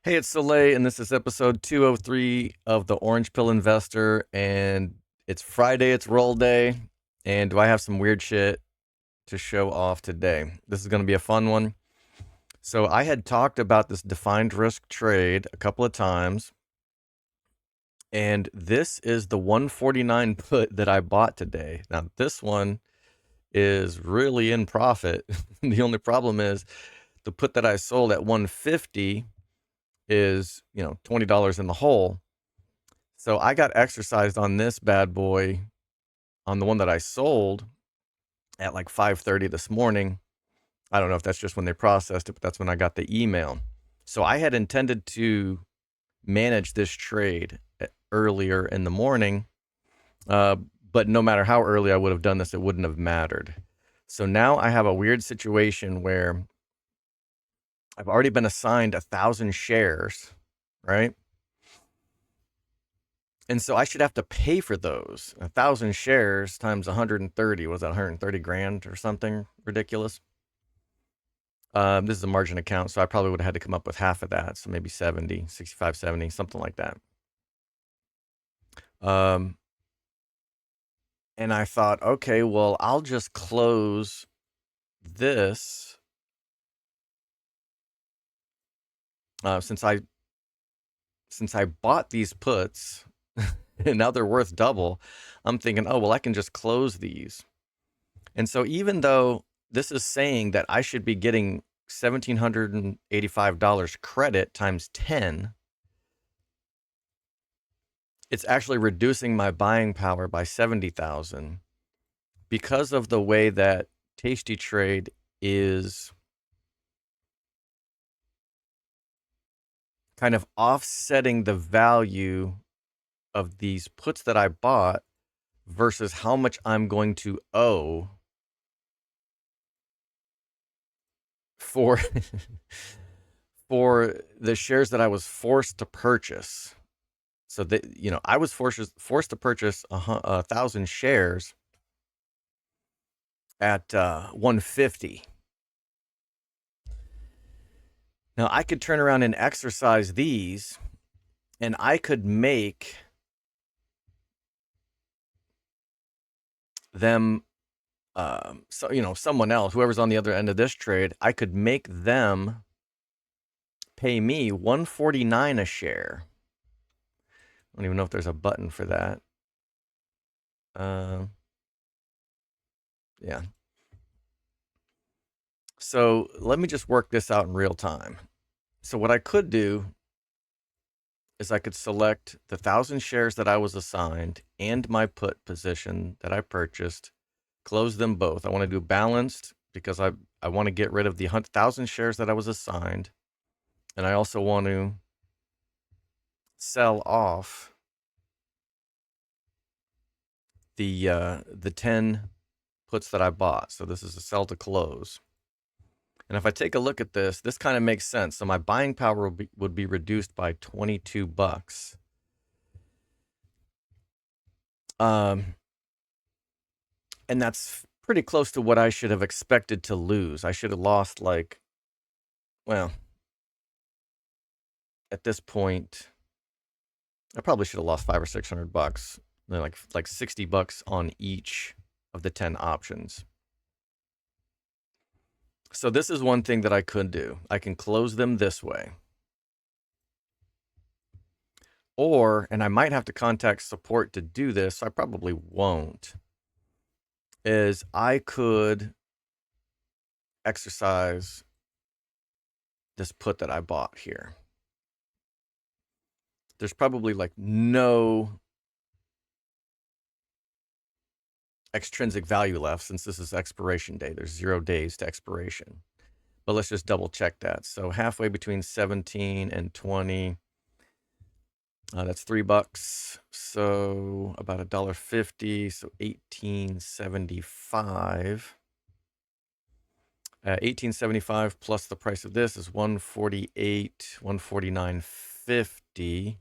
Hey, it's Soleil, and this is episode 203 of the Orange Pill Investor. And it's Friday, it's roll day. And do I have some weird shit to show off today? This is going to be a fun one. So, I had talked about this defined risk trade a couple of times. And this is the 149 put that I bought today. Now, this one is really in profit. The only problem is the put that I sold at 150 is, $20 in the hole. So I got exercised on this bad boy on the one that I sold at like 5:30 this morning. I don't know if that's just when they processed it, but that's when I got the email. So I had intended to manage this trade earlier in the morning, but no matter how early I would have done this, it wouldn't have mattered. So now I have a weird situation where I've already been assigned 1,000 shares, right? And so I should have to pay for those. 1,000 shares times 130. Was that 130 grand or something ridiculous? This is a margin account, so I probably would have had to come up with half of that. So maybe 70, 65, 70, something like that. Um, and I thought, okay, well, I'll just close this since I bought these puts and now they're worth double. I'm thinking, oh, well, I can just close these. And so even though this is saying that I should be getting $1,785 credit times 10, it's actually reducing my buying power by 70,000 because of the way that Tasty Trade is kind of offsetting the value of these puts that I bought versus how much I'm going to owe for for the shares that I was forced to purchase. So that I was forced to purchase 1,000 shares at 150. Now I could turn around and exercise these, and I could make them. Someone else, whoever's on the other end of this trade, I could make them pay me 149 a share. I don't even know if there's a button for that. Yeah. So let me just work this out in real time. So what I could do is I could select the 1,000 shares that I was assigned and my put position that I purchased, close them both. I want to do balanced because I want to get rid of the 1,000 shares that I was assigned. And I also want to sell off the 10 puts that I bought. So this is a sell to close. And if I take a look at this, this kind of makes sense. So my buying power would be reduced by $22. And that's pretty close to what I should have expected to lose. I should have lost well, at this point, I probably should have lost $500 or $600, like $60 on each of the 10 options. So this is one thing that I could do. I can close them this way. Or, and I might have to contact support to do this, so I probably won't, is I could exercise this put that I bought here. There's probably no extrinsic value left since this is expiration day. There's 0 days to expiration. But let's just double check that. So halfway between 17 and 20, that's $3. So about $1.50. So 18.75. 18.75 plus the price of this is 148, 149.50,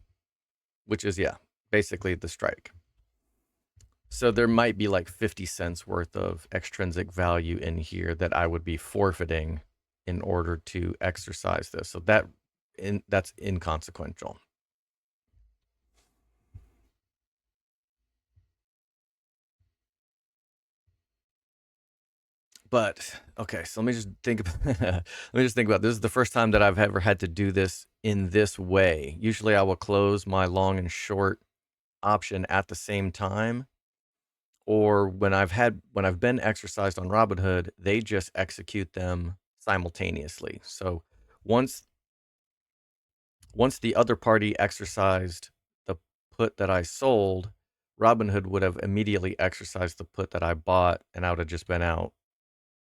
which is basically the strike. So there might be like 50 cents worth of extrinsic value in here that I would be forfeiting in order to exercise this. So that that's inconsequential. But okay, so let me just think about this is the first time that I've ever had to do this in this way. Usually I will close my long and short option at the same time, or when I've been exercised on Robinhood, they just execute them simultaneously. So once once the other party exercised the put that I sold, Robinhood would have immediately exercised the put that I bought, and I would have just been out,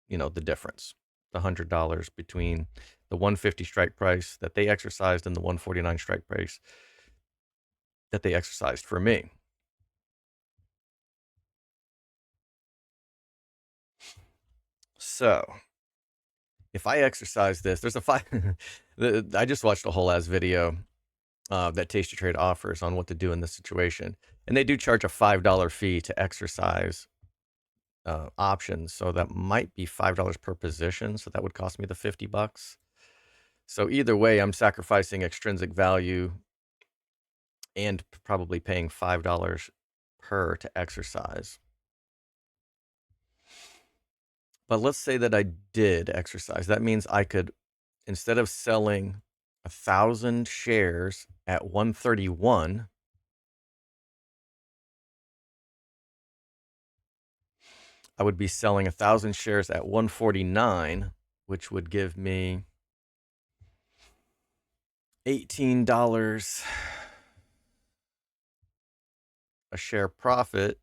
the difference, the $100 between the 150 strike price that they exercised and the 149 strike price that they exercised for me. So if I exercise this, there's a five. I just watched a whole ass video that Tasty Trade offers on what to do in this situation, and they do charge a $5 fee to exercise options. So that might be $5 per position. So that would cost me the $50. So either way, I'm sacrificing extrinsic value and probably paying $5 per to exercise. But let's say that I did exercise. That means I could, instead of selling 1,000 shares at 131, I would be selling 1,000 shares at 149, which would give me $18 a share profit.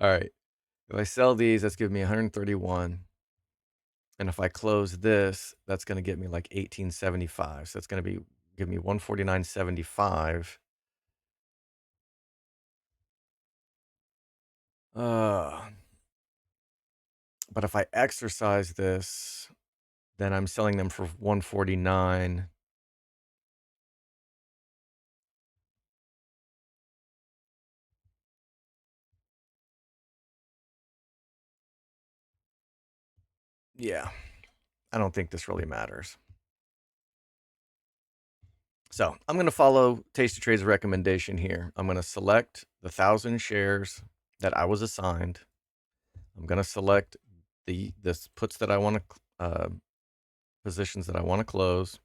All right. If I sell these, that's giving me 131. And if I close this, that's going to get me like 1875. So it's going to give me 149.75. But if I exercise this, then I'm selling them for 149. Yeah, I don't think this really matters. So I'm going to follow Tasty Trade's recommendation here. I'm going to select the 1,000 shares that I was assigned. I'm going to select the puts that I want to, positions that I want to close,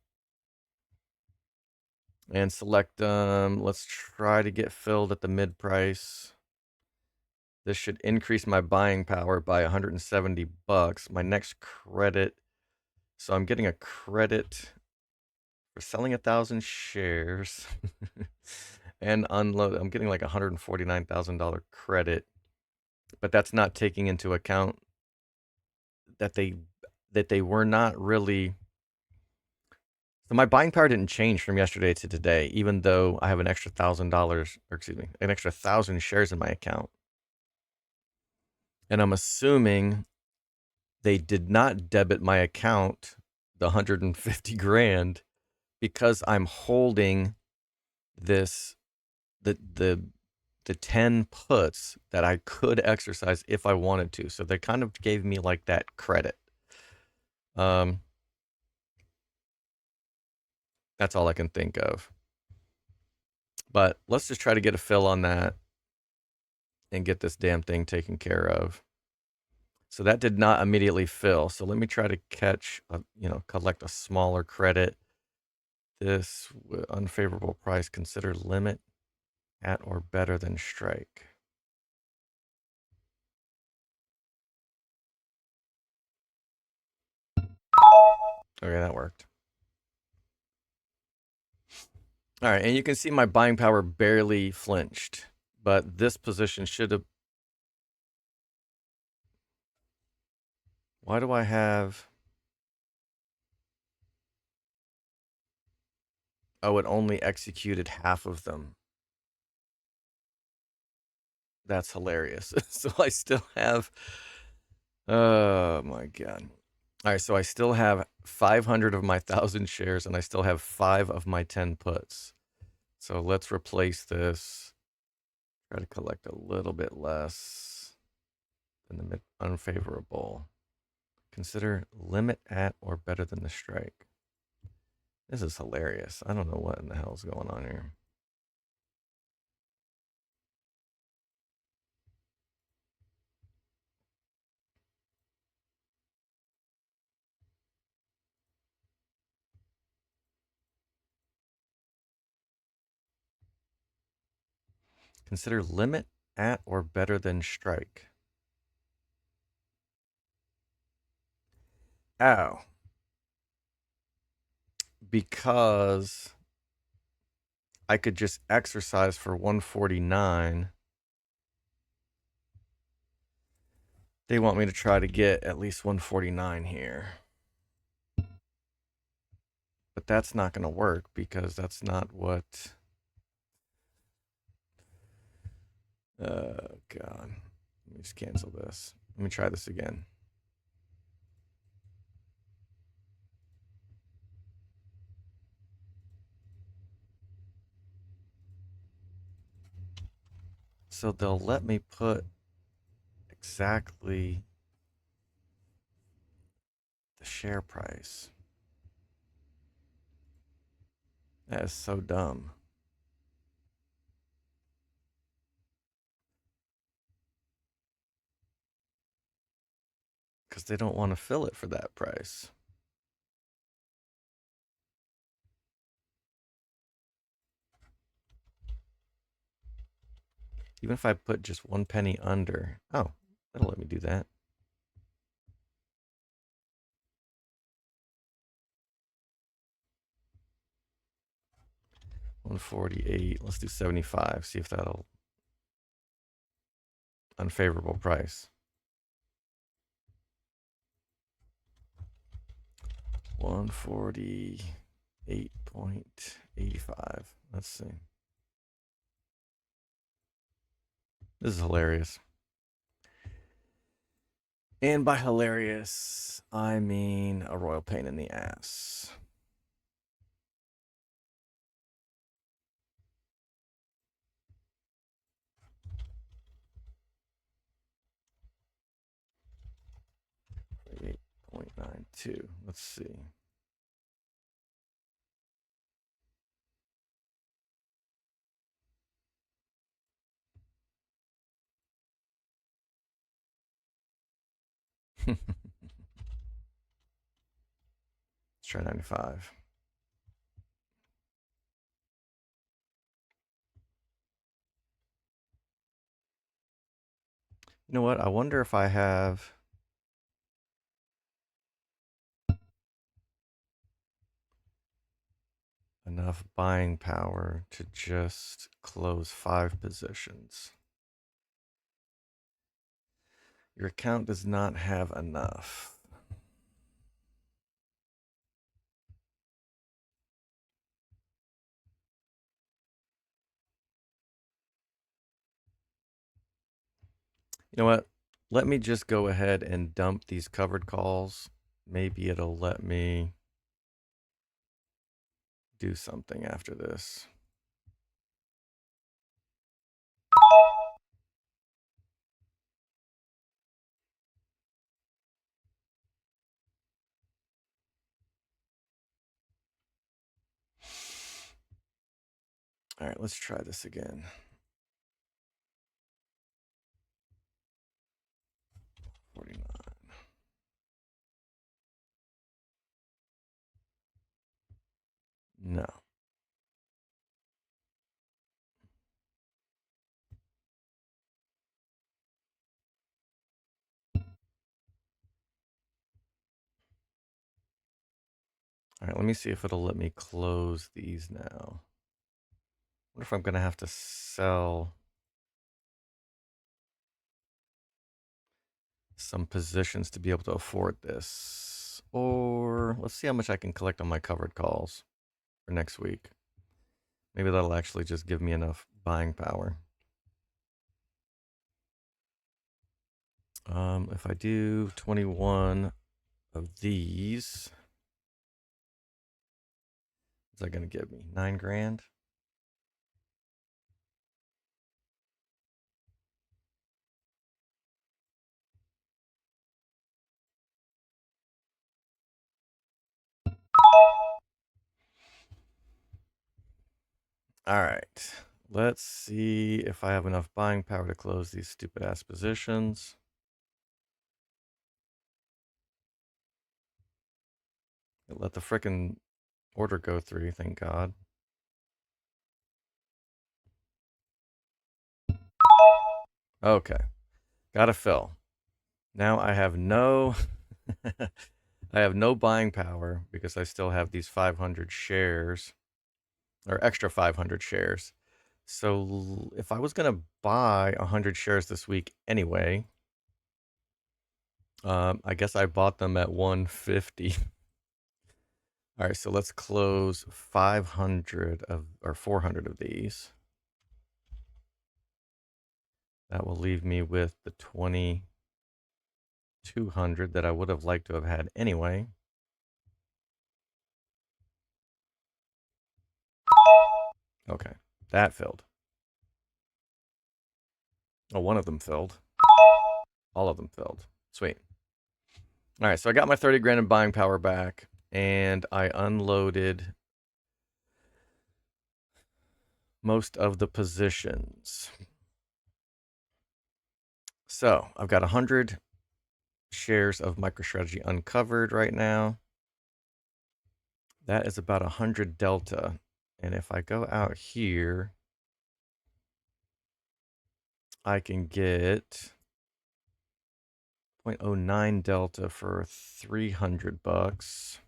and select them. Let's try to get filled at the mid price. This should increase my buying power by $170. My next credit. So I'm getting a credit for selling 1,000 shares and unload. I'm getting like $149,000 credit, but that's not taking into account that they were not really. So my buying power didn't change from yesterday to today, even though I have an extra $1,000, or excuse me, an extra 1,000 shares in my account. And I'm assuming they did not debit my account the 150 grand because I'm holding this the 10 puts that I could exercise if I wanted to. So they kind of gave me like that credit. That's all I can think of. But let's just try to get a fill on that and get this damn thing taken care of. So that did not immediately fill. So let me try to collect a smaller credit. This unfavorable price, consider limit at or better than strike. Okay, that worked. All right, and you can see my buying power barely flinched, but this position should have. Why do I have? Oh, it only executed half of them. That's hilarious. So I still have. Oh my god. All right, so I still have 500 of my 1,000 shares, and I still have 5 of my 10 puts. So let's replace this. Try to collect a little bit less than the unfavorable. Consider limit at or better than the strike. This is hilarious. I don't know what in the hell is going on here. Consider limit at or better than strike. Oh. Because I could just exercise for 149. They want me to try to get at least 149 here. But that's not going to work because that's not what... God. Let me just cancel this. Let me try this again. So they'll let me put exactly the share price. That is so dumb. Because they don't want to fill it for that price. Even if I put just 1 penny under. Oh, that'll let me do that. $148. Let's do 75. See if that'll... Unfavorable price. 148.85. Let's see. This is hilarious. And by hilarious, I mean a royal pain in the ass. $8.92. Let's see. Let's try 95. You know what? I wonder if I have enough buying power to just close 5 positions. Your account does not have enough. You know what? Let me just go ahead and dump these covered calls. Maybe it'll let me do something after this. All right, let's try this again. 49. No. All right, let me see if it'll let me close these now. I wonder if I'm going to have to sell some positions to be able to afford this. Or let's see how much I can collect on my covered calls for next week. Maybe that'll actually just give me enough buying power. If I do 21 of these, what's that going to give me? 9 grand? All right. Let's see if I have enough buying power to close these stupid ass positions. Let the frickin' order go through, thank God. Okay. Gotta fill. Now I have no I have no buying power because I still have these 500 shares or extra 500 shares. So if I was going to buy 100 shares this week anyway, I guess I bought them at 150. All right, so let's close 500 of or 400 of these. That will leave me with the 2,200 that I would have liked to have had anyway. Okay, that filled. Oh, one of them filled. All of them filled. Sweet. All right, so I got my 30 grand in buying power back, and I unloaded most of the positions. So I've got 100 shares of MicroStrategy uncovered right now. That is about 100 delta. And if I go out here, I can get 0.09 delta for 300 bucks.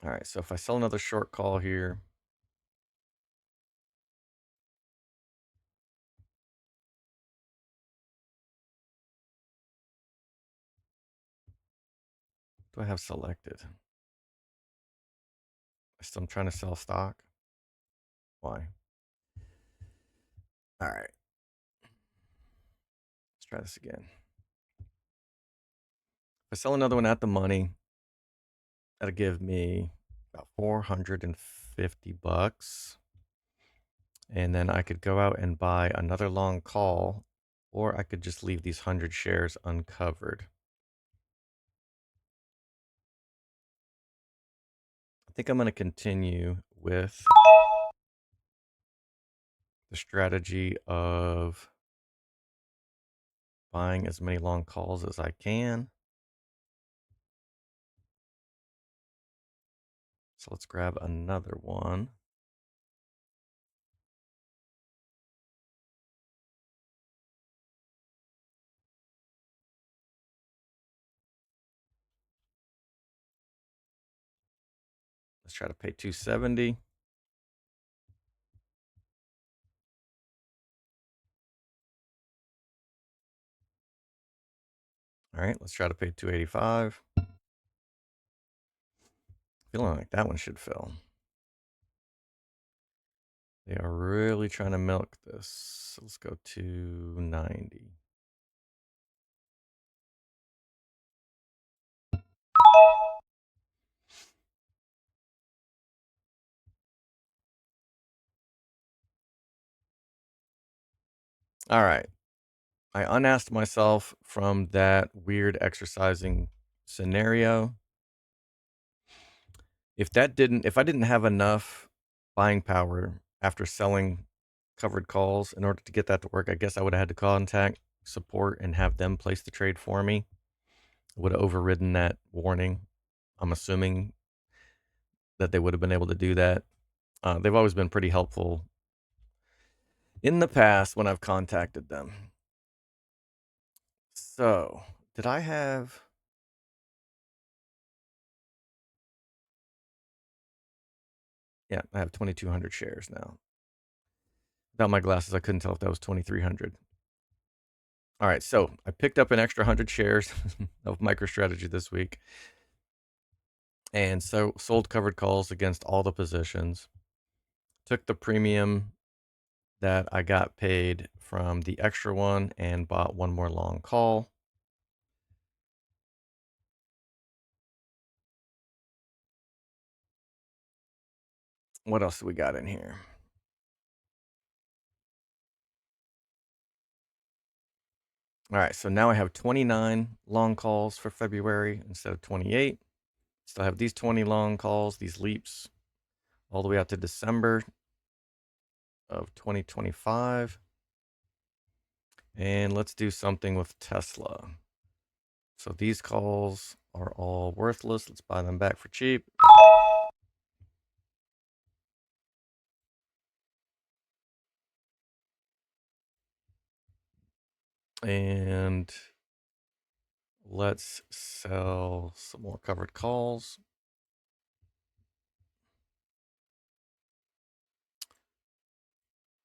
All right, so if I sell another short call here, what do I have selected? I'm trying to sell stock. Why? All right. Let's try this again. If I sell another one at the money, that'll give me about 450 bucks. And then I could go out and buy another long call, or I could just leave these 100 shares uncovered. I think I'm going to continue with the strategy of buying as many long calls as I can. So let's grab another one. Let's try to pay 270. All right, let's try to pay 285. Feeling like that one should fill. They are really trying to milk this. So let's go 290. All right. I unasked myself from that weird exercising scenario. If I didn't have enough buying power after selling covered calls in order to get that to work, I guess I would have had to contact support and have them place the trade for me. I would have overridden that warning. I'm assuming that they would have been able to do that. They've always been pretty helpful in the past when I've contacted them. So, did I have... Yeah, I have 2,200 shares now. Without my glasses, I couldn't tell if that was 2,300. All right, so I picked up an extra 100 shares of MicroStrategy this week, and so sold covered calls against all the positions. Took the premium that I got paid from the extra one and bought one more long call. What else do we got in here? All right, so now I have 29 long calls for February instead of 28. Still have these 20 long calls, these leaps, all the way out to December of 2025. And let's do something with Tesla. So these calls are all worthless. Let's buy them back for cheap. And let's sell some more covered calls.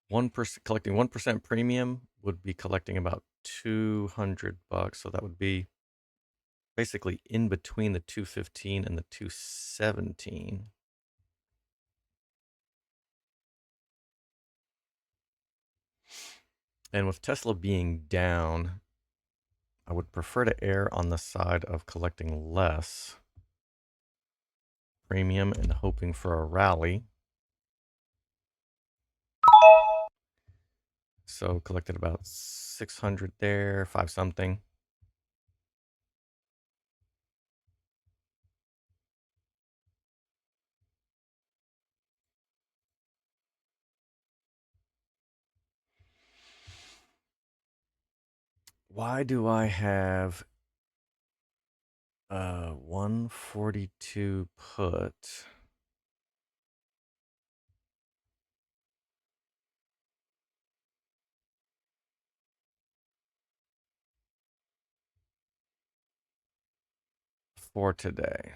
1% collecting 1% premium would be collecting about $200. So that would be basically in between the 215 and the 217. And with Tesla being down, I would prefer to err on the side of collecting less premium and hoping for a rally. So collected about 600 there, 5 something. Why do I have 142 put? For today?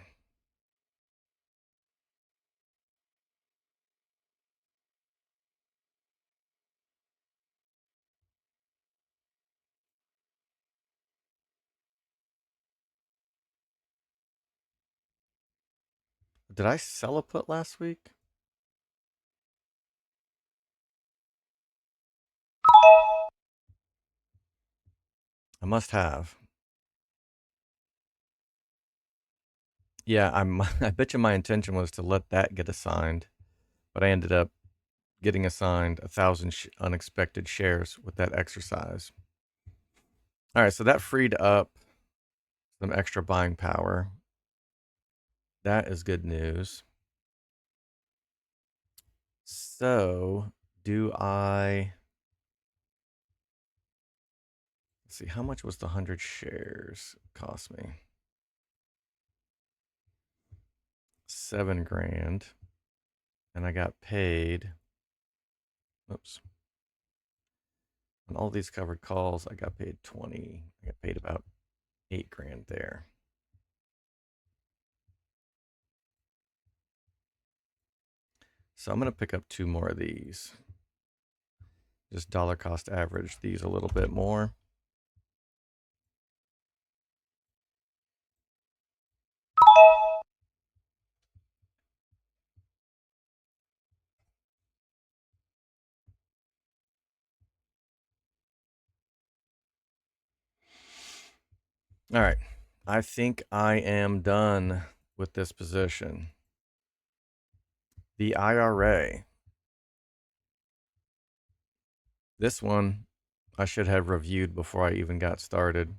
Did I sell a put last week? I must have. Yeah, I bet you my intention was to let that get assigned, but I ended up getting assigned 1,000 unexpected shares with that exercise. All right, so that freed up some extra buying power. That is good news. So, do I... Let's see, how much was the 100 shares cost me? 7 grand. And I got paid... Oops. On all these covered calls, I got paid 20. I got paid about 8 grand there. So I'm going to pick up 2 more of these. Just dollar cost average these a little bit more. All right. I think I am done with this position. The IRA. This one I should have reviewed before I even got started.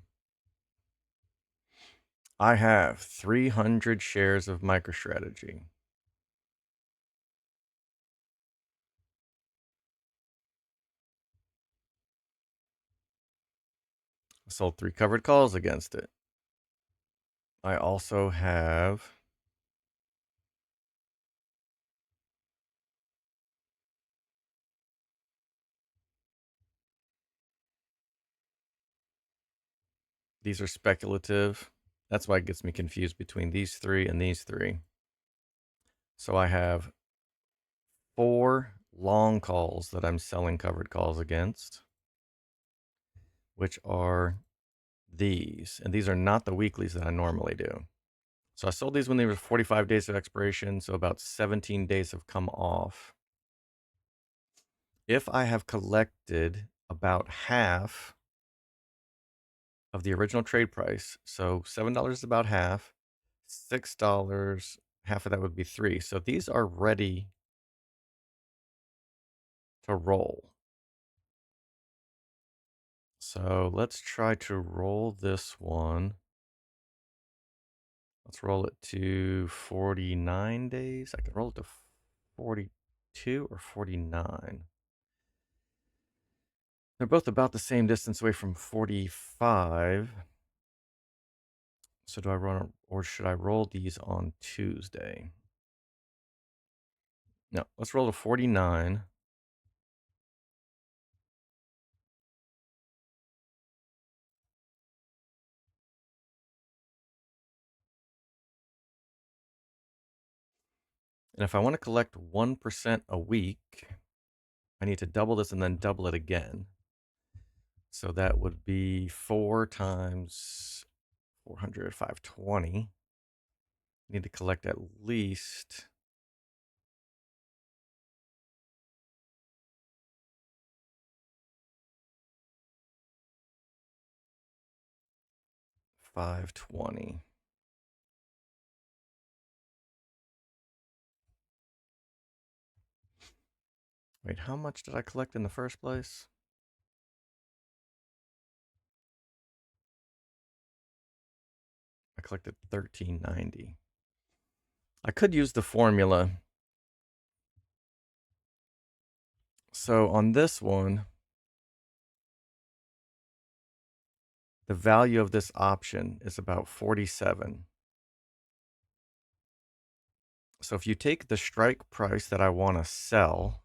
I have 300 shares of MicroStrategy. I sold 3 covered calls against it. I also have these are speculative. That's why it gets me confused between these 3 and these 3. So I have 4 long calls that I'm selling covered calls against, which are these. And these are not the weeklies that I normally do. So I sold these when they were 45 days of expiration, so about 17 days have come off. If I have collected about half of the original trade price, so $7 is about half, $6, half of that would be 3. So these are ready to roll. So let's try to roll this one. Let's roll it to 49 days. I can roll it to 42 or 49. They're both about the same distance away from 45. So do I run, or should I roll these on Tuesday? No, let's roll to 49. And if I want to collect 1% a week, I need to double this and then double it again. So that would be 4 times 400, 520. Need to collect at least 520. Wait, how much did I collect in the first place? I collected 1390. I could use the formula. So on this one, the value of this option is about 47. So if you take the strike price that I want to sell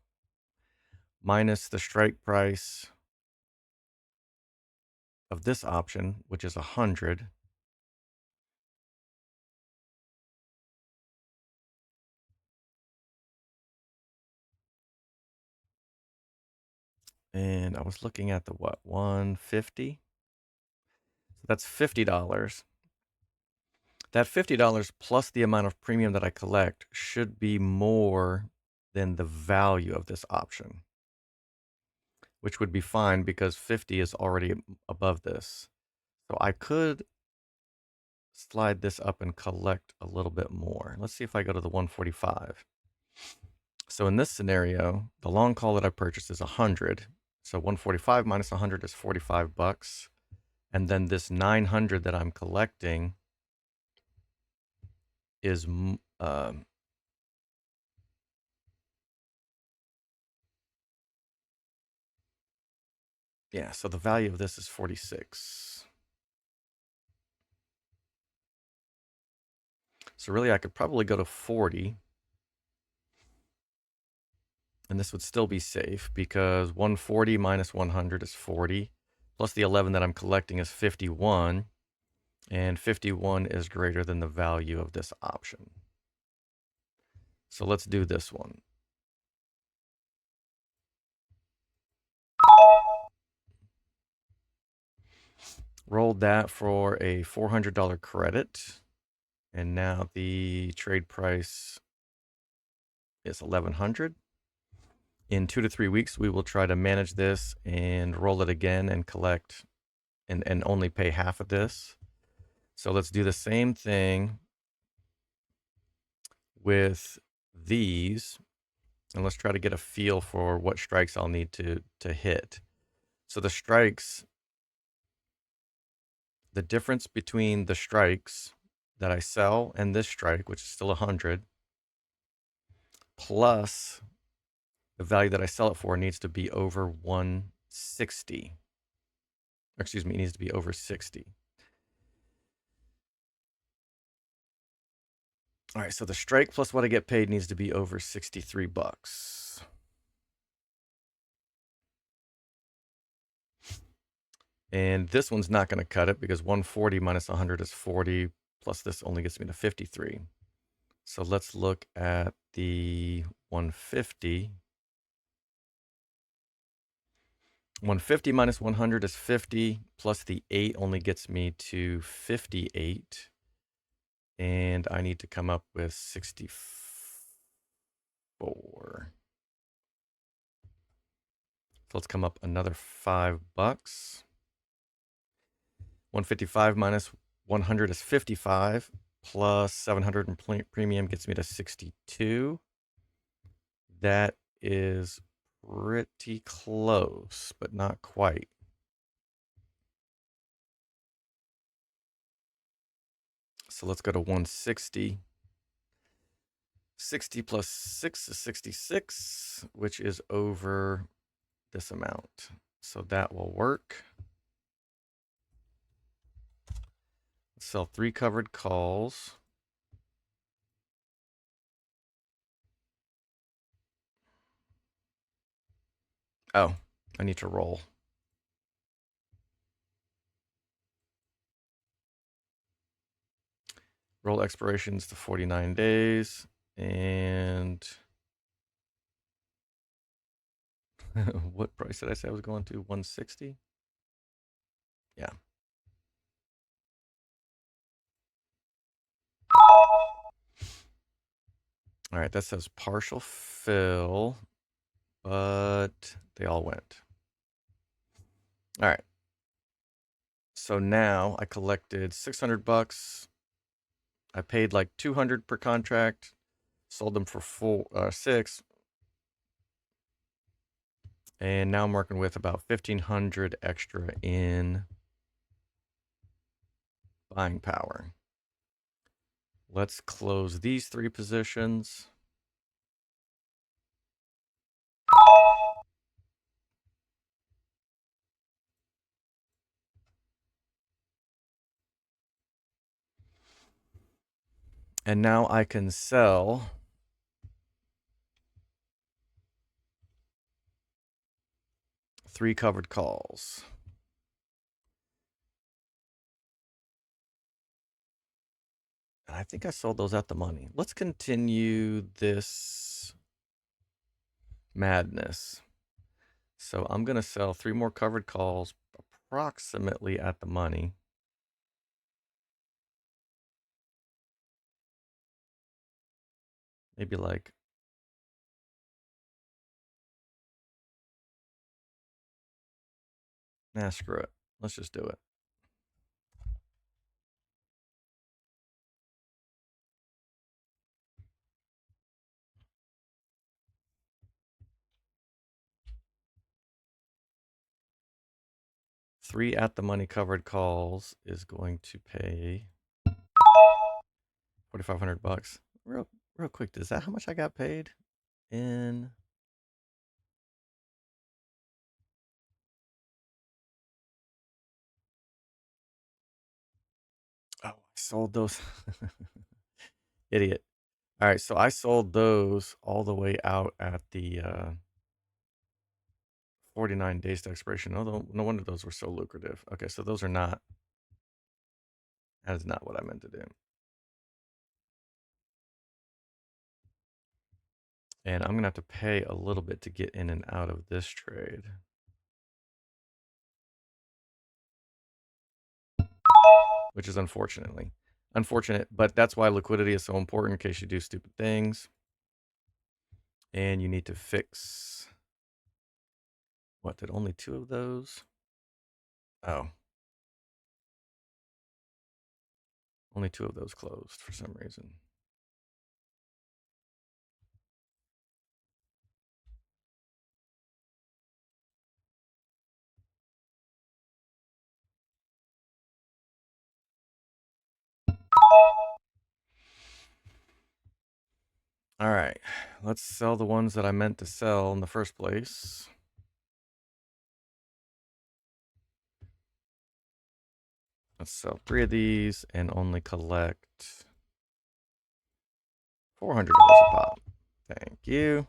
minus the strike price of this option, which is 100, and I was looking at the what, 150? So that's $50. That $50 plus the amount of premium that I collect should be more than the value of this option, which would be fine because 50 is already above this. So I could slide this up and collect a little bit more. Let's see if I go to the 145. So in this scenario, the long call that I purchased is 100. So 145 minus 100 is 45 bucks. And then this 900 that I'm collecting is yeah, so the value of this is 46. So really I could probably go to 40. And this would still be safe because 140 minus 100 is 40. Plus the 11 that I'm collecting is 51. And 51 is greater than the value of this option. So let's do this one. Rolled that for a $400 credit. And now the trade price is 1100. In 2 to 3 weeks, we will try to manage this and roll it again and collect and only pay half of this. So let's do the same thing with these, and let's try to get a feel for what strikes I'll need to hit. So the strikes, the difference between the strikes that I sell and this strike, which is still 100, plus the value that I sell it for needs to be over 160. Excuse me, it needs to be over 60. All right, so the strike plus what I get paid needs to be over 63 bucks. And this one's not going to cut it because 140 minus 100 is 40, plus this only gets me to 53. So let's look at the 150. 150 minus 100 is 50, plus the 8 only gets me to 58. And I need to come up with 64. So let's come up another 5 bucks. 155 minus 100 is 55, plus 700 in premium gets me to 62. That is pretty close, but not quite. So let's go to 160. 60 plus 6 is 66, which is over this amount. So that will work. Sell 3 covered calls. Oh, I need to roll. Roll expirations to 49 days. And what price did I say I was going to? 160? Yeah. All right, that says partial fill, but they all went. All right. So now I collected 600 bucks. I paid like 200 per contract, sold them for 6, and now I'm working with about 1,500 extra in buying power. Let's close these 3 positions. And now I can sell 3 covered calls. And I think I sold those at the money. Let's continue this madness. So I'm going to sell 3 more covered calls approximately at the money. Maybe like nah, screw it. Let's just do it. Three at the money covered calls is going to pay 4,500 bucks. Real quick, is that how much I got paid in? Oh, I sold those. Idiot. All right, so I sold those all the way out at the 49 days to expiration. No wonder those were so lucrative. Okay, so those are not, that is not what I meant to do. And I'm going to have to pay a little bit to get in and out of this trade. Which is unfortunate, but that's why liquidity is so important in case you do stupid things. And you need to fix, what, did only 2 of those? Oh. Only 2 of those closed for some reason. All right, let's sell the ones that I meant to sell in the first place. Let's sell 3 of these and only collect $400 a pop. Thank you.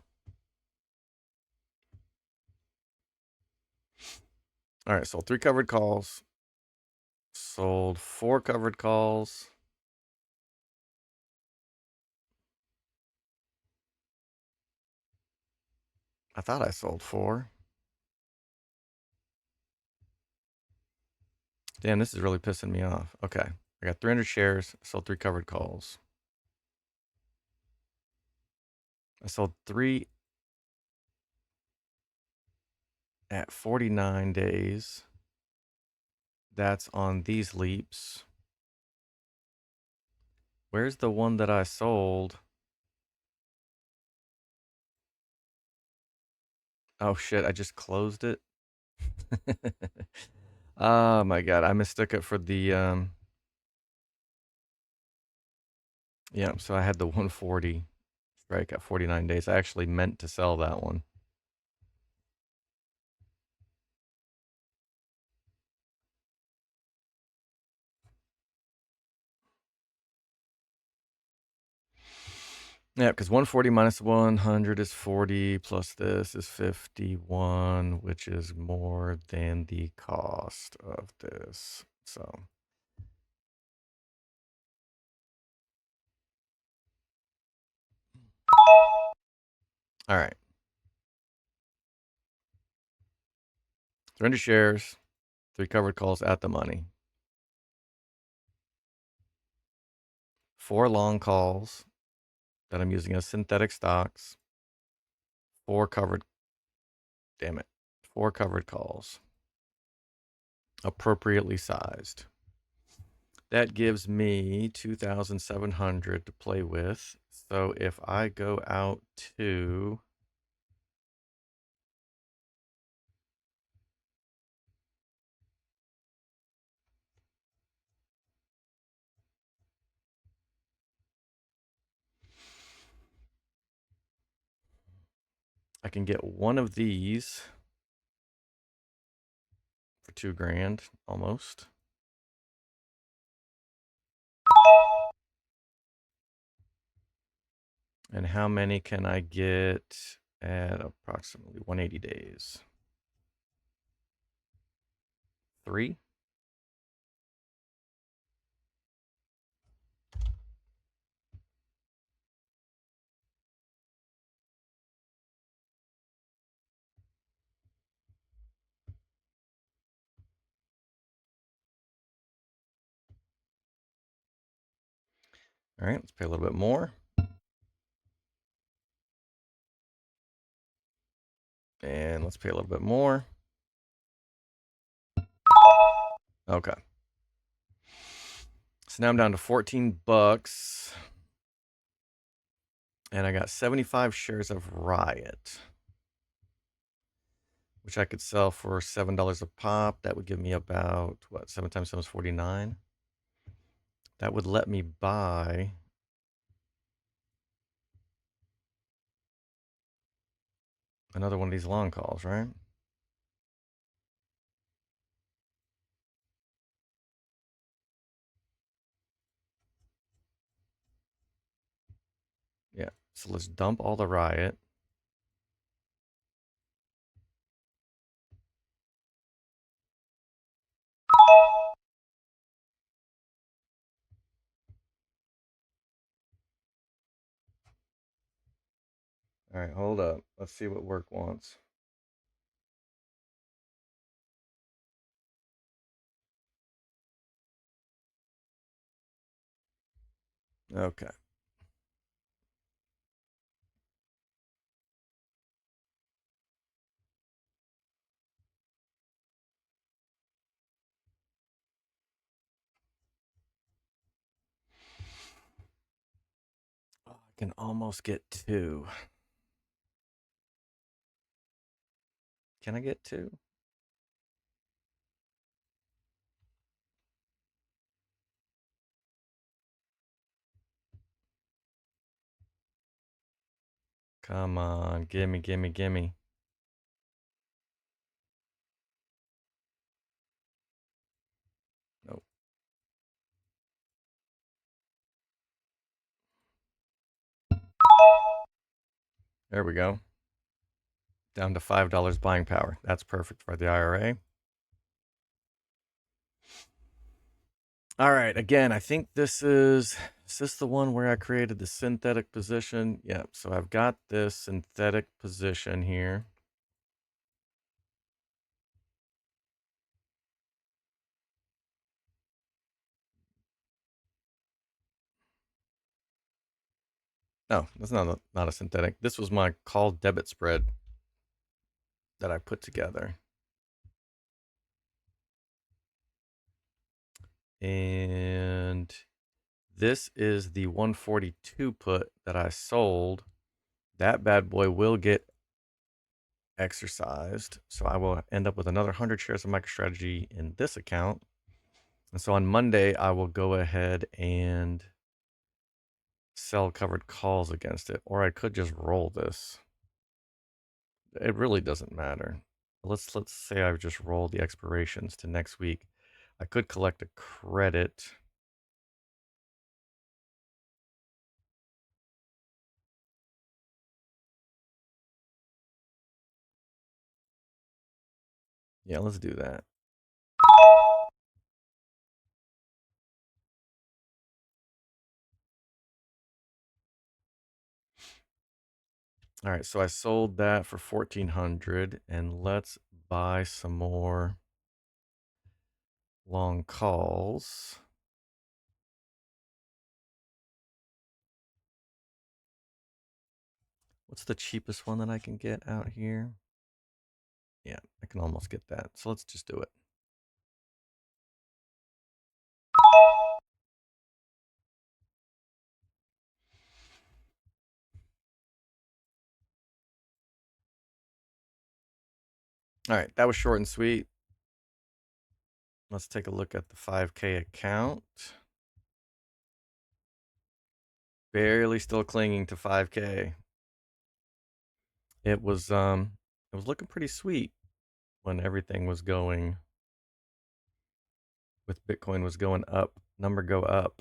All right, sold 3 covered calls. Sold 4 covered calls. I thought I sold 4. Damn, this is really pissing me off. Okay, I got 300 shares. I sold 3 covered calls. I sold 3 at 49 days. That's on these leaps. Where's the one that I sold? Oh shit, I just closed it. Oh my god, I mistook it for the Yeah, so I had the 140 strike at 49 days. I actually meant to sell that one. Yeah, because 140 minus 100 is 40, plus this is 51, which is more than the cost of this. So, all right. 300 shares, 3 covered calls at the money. 4 long calls that I'm using as synthetic stocks. 4 covered, damn it, 4 covered calls. Appropriately sized. That gives me 2,700 to play with. So if I go out to I can get one of these for 2 grand almost. And how many can I get at approximately 180 days? 3. All right, let's pay a little bit more. And let's pay a little bit more. Okay. So now I'm down to 14 bucks. And I got 75 shares of Riot, which I could sell for $7 a pop. That would give me about, what, 7 times 7 is 49. That would let me buy another one of these long calls, right? Yeah. So let's dump all the Riot. All right, hold up. Let's see what work wants. Okay. Oh, I can almost get 2. Can I get 2? Come on, gimme, gimme, gimme. Nope. There we go. Down to $5 buying power. That's perfect for the IRA. All right, again, I think this is this the one where I created the synthetic position? Yeah, so I've got this synthetic position here. No, that's not a synthetic. This was my call debit spread that I put together. And this is the 142 put that I sold. That bad boy will get exercised. So I will end up with another 100 shares of MicroStrategy in this account. And so on Monday, I will go ahead and sell covered calls against it, or I could just roll this. It really doesn't matter. Let's say I just roll the expirations to next week. I could collect a credit. Yeah, let's do that. All right, so I sold that for 1400, and let's buy some more long calls. What's the cheapest one that I can get out here? Yeah, I can almost get that. So let's just do it. All right, that was short and sweet. Let's take a look at the 5K account. Barely still clinging to 5K. It was looking pretty sweet when everything was going, with Bitcoin was going up, number go up.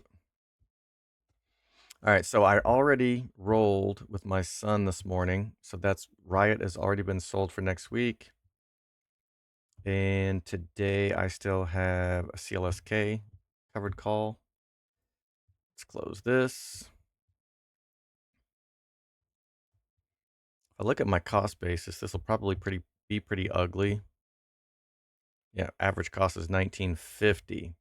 All right, so I already rolled with my son this morning. So that's Riot has already been sold for next week. And today I still have a CLSK covered call. Let's close this. If I look at my cost basis, this will probably be pretty ugly. Yeah, average cost is $19.50.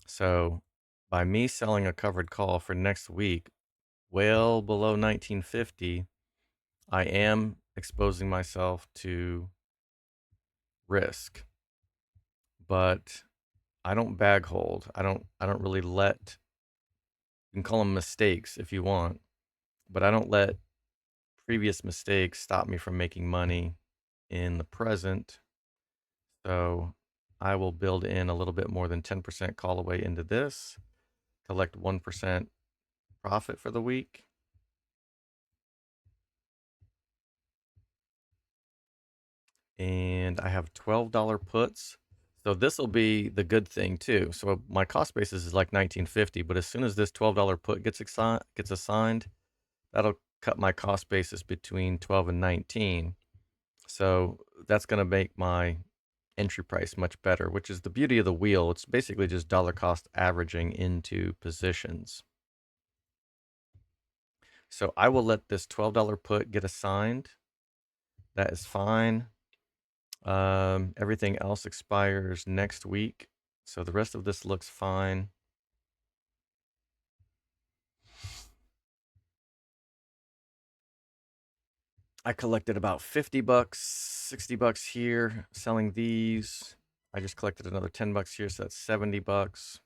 So by me selling a covered call for next week, well below $19.50, I am exposing myself to risk. But I don't bag hold. I don't really let, you can call them mistakes if you want, but I don't let previous mistakes stop me from making money in the present. So I will build in a little bit more than 10% call away into this, collect 1% profit for the week. And I have $12 puts. So this will be the good thing too. So my cost basis is like $19.50, but as soon as this $12 put gets assigned, that'll cut my cost basis between 12 and 19. So that's going to make my entry price much better, which is the beauty of the wheel. It's basically just dollar cost averaging into positions. So I will let this $12 put get assigned. That is fine. Everything else expires next week. So the rest of this looks fine. I collected about 50 bucks, 60 bucks here selling these. I just collected another 10 bucks here, so that's 70 bucks.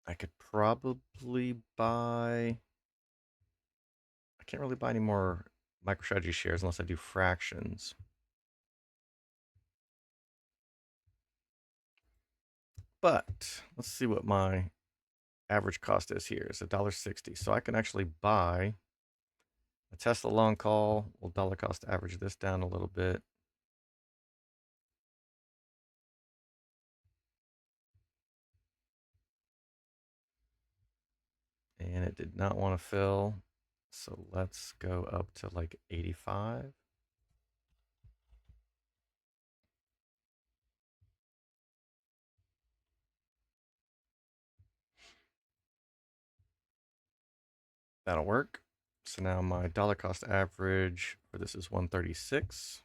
I could probably buy, I can't really buy any more MicroStrategy shares unless I do fractions. But let's see what my average cost is here. It's $1.60. So I can actually buy a Tesla long call. We'll dollar cost average this down a little bit. And it did not want to fill. So let's go up to like 85. That'll work. So now my dollar cost average for this is 136.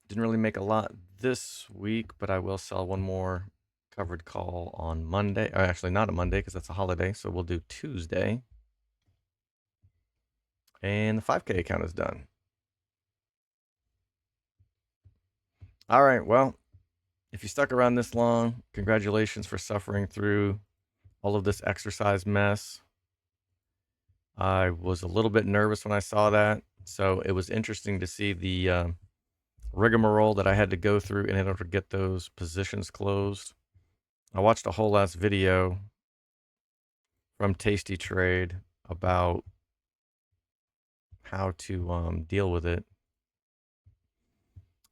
Didn't really make a lot this week, but I will sell one more covered call on Monday. Or actually, not a Monday because that's a holiday. So we'll do Tuesday. And the 5K account is done. All right. Well, if you stuck around this long, congratulations for suffering through all of this exercise mess. I was a little bit nervous when I saw that. So it was interesting to see the rigamarole that I had to go through in order to get those positions closed. I watched a whole last video from Tasty Trade about how to deal with it.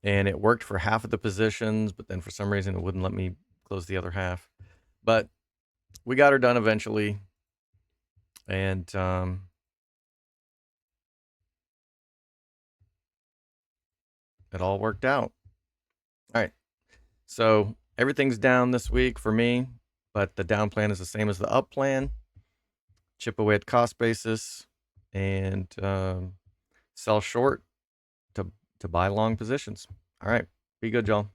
And it worked for half of the positions, but then for some reason it wouldn't let me close the other half. But we got her done eventually. And it all worked out. All right. So everything's down this week for me, but the down plan is the same as the up plan. Chip away at cost basis and sell short to buy long positions. All right. Be good, y'all.